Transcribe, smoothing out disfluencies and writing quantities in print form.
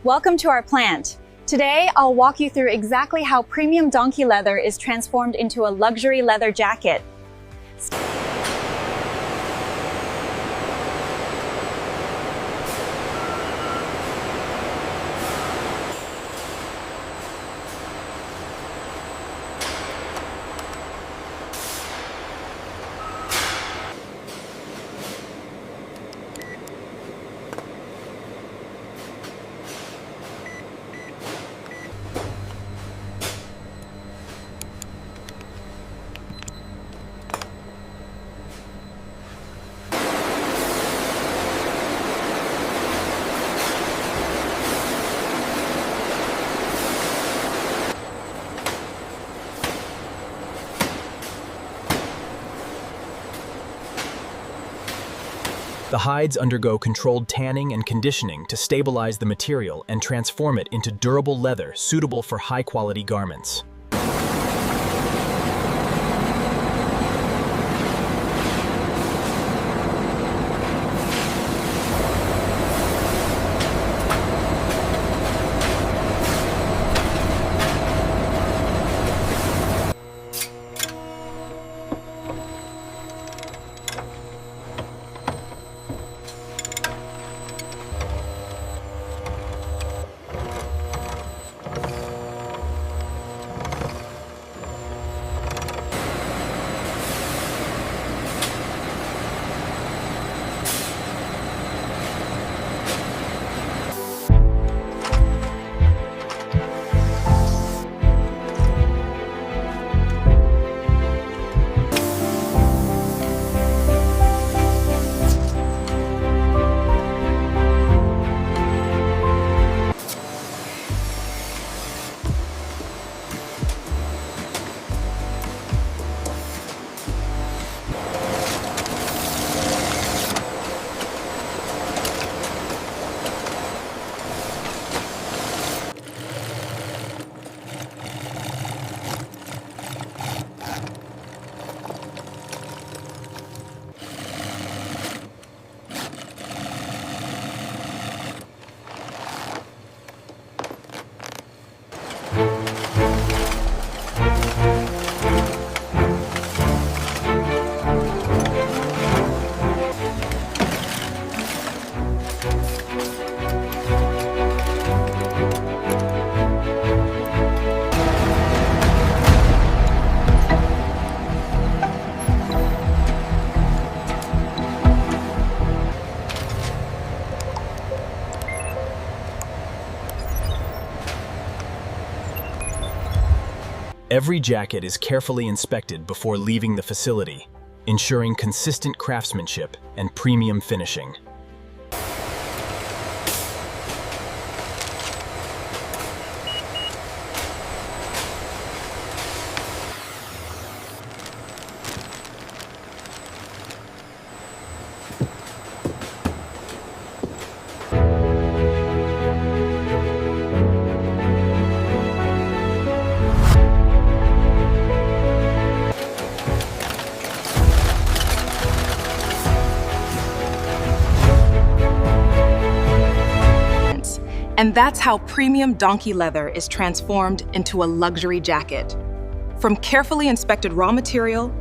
Welcome to our plant. Today, I'll walk you through exactly how premium donkey leather is transformed into a luxury leather jacket. The hides undergo controlled tanning and conditioning to stabilize the material and transform it into durable leather suitable for high-quality garments. Every jacket is carefully inspected before leaving the facility, ensuring consistent craftsmanship and premium finishing. And that's how premium donkey leather is transformed into a luxury jacket. From carefully inspected raw material